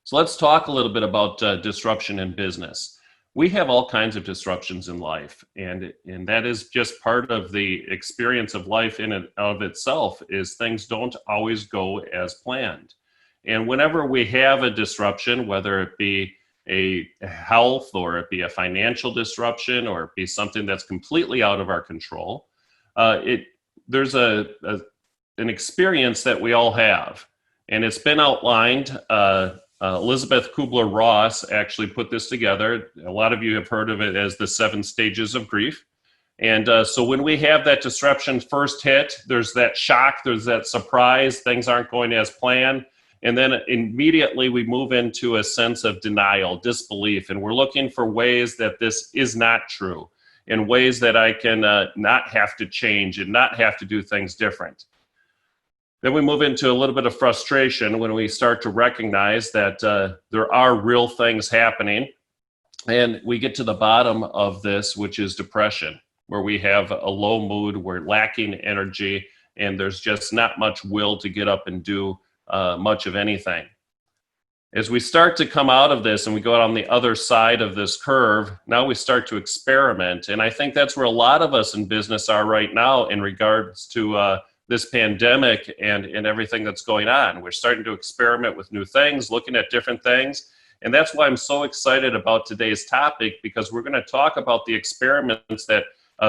So let's talk a little bit about disruption in business. We have all kinds of disruptions in life, and that is just part of the experience of life in and of itself. Is things don't always go as planned, and whenever we have a disruption, whether it be a health or it be a financial disruption or it be something that's completely out of our control, it there's an experience that we all have, and it's been outlined. Elizabeth Kubler-Ross actually put this together. A lot of you have heard of it as the 7 stages of grief. And so when we have that disruption first hit, there's that shock, there's that surprise, things aren't going as planned. And then immediately we move into a sense of denial, disbelief, and we're looking for ways that this is not true, in ways that I can not have to change and not have to do things different. Then we move into a little bit of frustration when we start to recognize that there are real things happening. And we get to the bottom of this, which is depression, where we have a low mood, we're lacking energy, and there's just not much will to get up and do much of anything. As we start to come out of this and we go out on the other side of this curve, now we start to experiment. And I think that's where a lot of us in business are right now in regards to this pandemic and everything that's going on. We're starting to experiment with new things, looking at different things. And that's why I'm so excited about today's topic, because we're going to talk about the experiments that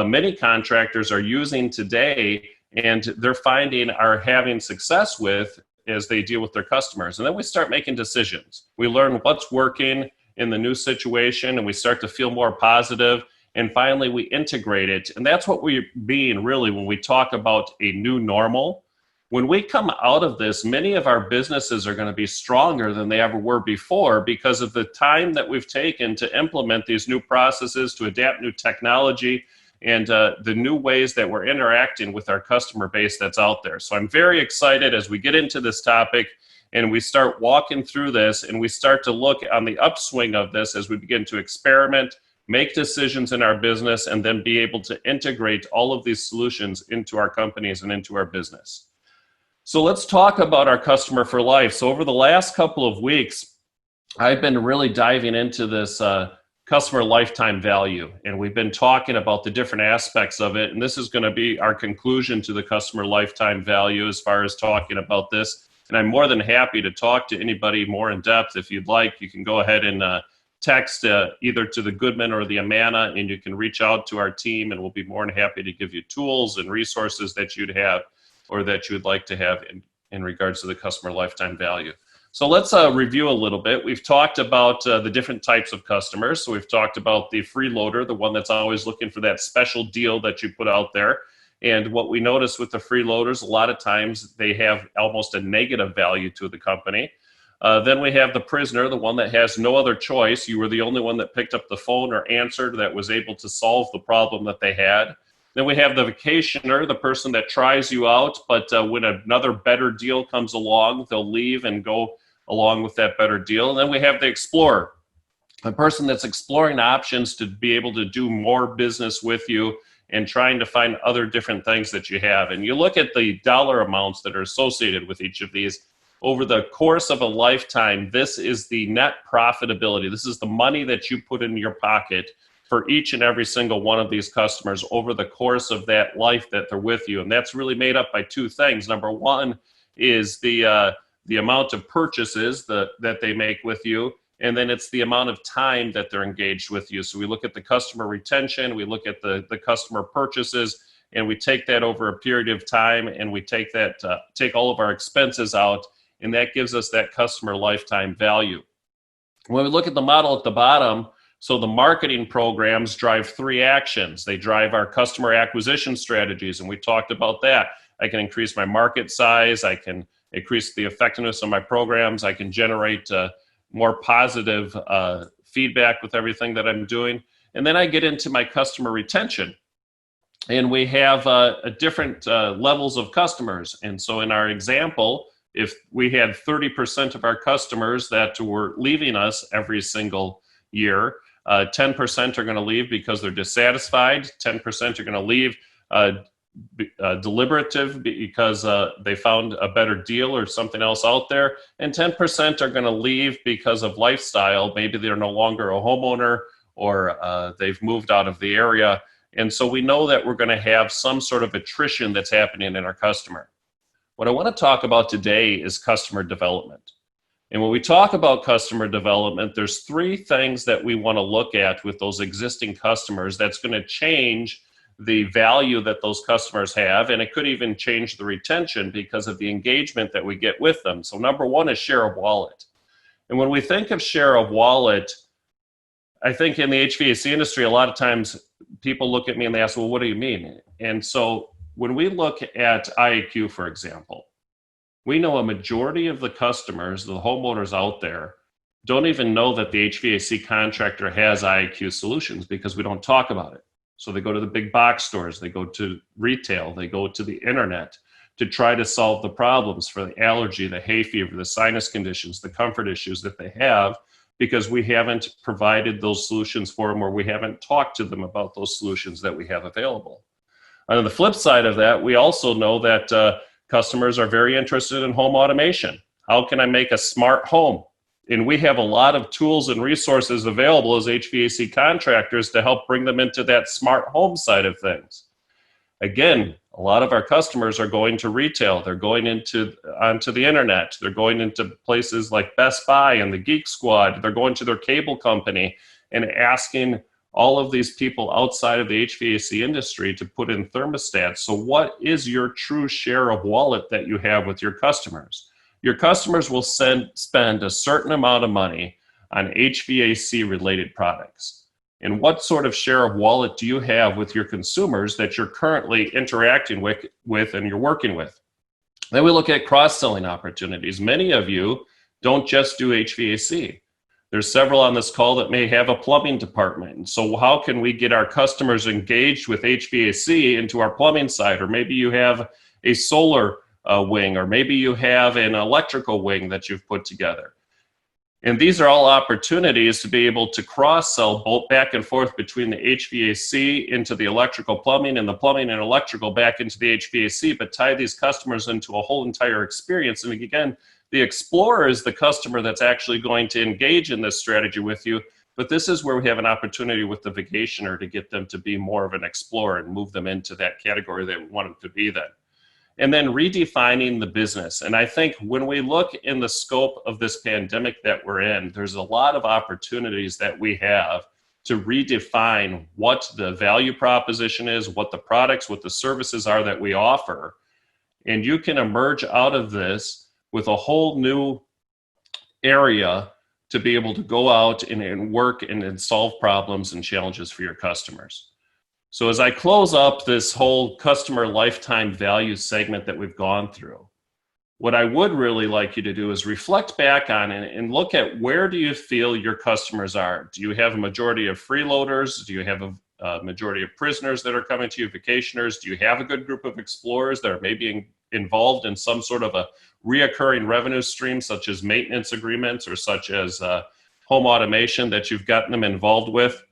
many contractors are using today and they're finding are having success with as they deal with their customers. And then we start making decisions. We learn what's working in the new situation and we start to feel more positive. And finally, we integrate it. And that's what we mean, really, when we talk about a new normal. When we come out of this, many of our businesses are going to be stronger than they ever were before because of the time that we've taken to implement these new processes, to adapt new technology, and the new ways that we're interacting with our customer base that's out there. So I'm very excited as we get into this topic and we start walking through this and we start to look on the upswing of this as we begin to experiment, make decisions in our business, and then be able to integrate all of these solutions into our companies and into our business. So let's talk about our customer for life. So over the last couple of weeks, I've been really diving into this customer lifetime value, and we've been talking about the different aspects of it, and this is going to be our conclusion to the customer lifetime value as far as talking about this. And I'm more than happy to talk to anybody more in depth. If you'd like, you can go ahead and text either to the Goodman or the Amana, and you can reach out to our team, and we'll be more than happy to give you tools and resources that you'd have or that you'd like to have in regards to the customer lifetime value. So let's review a little bit. We've talked about the different types of customers. So we've talked about the freeloader, the one that's always looking for that special deal that you put out there. And what we notice with the freeloaders, a lot of times they have almost a negative value to the company. Then we have the prisoner, the one that has no other choice. You were the only one that picked up the phone or answered that was able to solve the problem that they had. Then we have the vacationer, the person that tries you out, but when another better deal comes along, they'll leave and go along with that better deal. And then we have the explorer, a person that's exploring options to be able to do more business with you and trying to find other different things that you have. And you look at the dollar amounts that are associated with each of these. Over the course of a lifetime, this is the net profitability. This is the money that you put in your pocket for each and every single one of these customers over the course of that life that they're with you. And that's really made up by 2 things. Number one is the amount of purchases that they make with you, and then it's the amount of time that they're engaged with you. So we look at the customer retention, we look at the customer purchases, and we take that over a period of time, and we take all of our expenses out, and that gives us that customer lifetime value. When we look at the model at the bottom, so the marketing programs drive 3 actions. They drive our customer acquisition strategies, and we talked about that. I can increase my market size, I can increase the effectiveness of my programs, I can generate more positive feedback with everything that I'm doing. And then I get into my customer retention. And we have different levels of customers. And so in our example, if we had 30% of our customers that were leaving us every single year, 10% are going to leave because they're dissatisfied, 10% are going to leave deliberative because they found a better deal or something else out there, and 10% are going to leave because of lifestyle. Maybe they're no longer a homeowner, or they've moved out of the area. And so we know that we're going to have some sort of attrition that's happening in our customer. What I want to talk about today is customer development. And when we talk about customer development, there's three things that we want to look at with those existing customers that's going to change the value that those customers have, and it could even change the retention because of the engagement that we get with them. So number one is share of wallet. And when we think of share of wallet, I think in the HVAC industry, a lot of times people look at me and they ask, well, what do you mean? And so when we look at IAQ, for example, we know a majority of the customers, the homeowners out there, don't even know that the HVAC contractor has IAQ solutions because we don't talk about it. So they go to the big box stores, they go to retail, they go to the internet to try to solve the problems for the allergy, the hay fever, the sinus conditions, the comfort issues that they have, because we haven't provided those solutions for them, or we haven't talked to them about those solutions that we have available. On the flip side of that, we also know that customers are very interested in home automation. How can I make a smart home? And we have a lot of tools and resources available as HVAC contractors to help bring them into that smart home side of things. Again, a lot of our customers are going to retail. They're going onto the internet. They're going into places like Best Buy and the Geek Squad. They're going to their cable company and asking all of these people outside of the HVAC industry to put in thermostats. So what is your true share of wallet that you have with your customers? Your customers will spend a certain amount of money on HVAC related products. And what sort of share of wallet do you have with your consumers that you're currently interacting with and you're working with? Then we look at cross-selling opportunities. Many of you don't just do HVAC. There's several on this call that may have a plumbing department. And so how can we get our customers engaged with HVAC into our plumbing side? Or maybe you have a solar wing, or maybe you have an electrical wing that you've put together. And these are all opportunities to be able to cross-sell both back and forth between the HVAC into the electrical plumbing and the plumbing and electrical back into the HVAC, but tie these customers into a whole entire experience. And again, the explorer is the customer that's actually going to engage in this strategy with you, but this is where we have an opportunity with the vacationer to get them to be more of an explorer and move them into that category that we want them to be then. And then redefining the business. And I think when we look in the scope of this pandemic that we're in, there's a lot of opportunities that we have to redefine what the value proposition is, what the products, what the services are that we offer. And you can emerge out of this with a whole new area to be able to go out and work and solve problems and challenges for your customers. So as I close up this whole customer lifetime value segment that we've gone through, what I would really like you to do is reflect back on it and look at where do you feel your customers are. Do you have a majority of freeloaders? Do you have a majority of prisoners that are coming to you, vacationers? Do you have a good group of explorers that are maybe involved in some sort of a reoccurring revenue stream, such as maintenance agreements or such as home automation that you've gotten them involved with?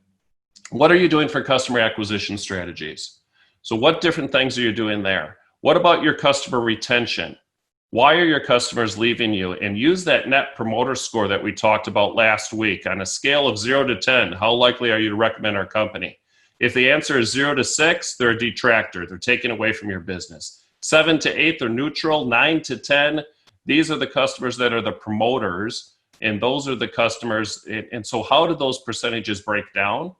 What are you doing for customer acquisition strategies? So what different things are you doing there? What about your customer retention? Why are your customers leaving you? And use that net promoter score that we talked about last week. On a scale of 0 to 10, how likely are you to recommend our company? If the answer is 0 to 6, they're a detractor. They're taken away from your business. 7 to 8, they're neutral. 9 to 10, these are the customers that are the promoters, and those are the customers. And so how do those percentages break down?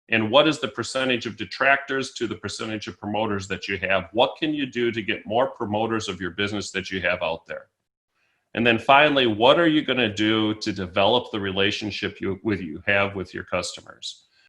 And what is the percentage of detractors to the percentage of promoters that you have? What can you do to get more promoters of your business that you have out there? And then finally, what are you going to do to develop the relationship you have with your customers?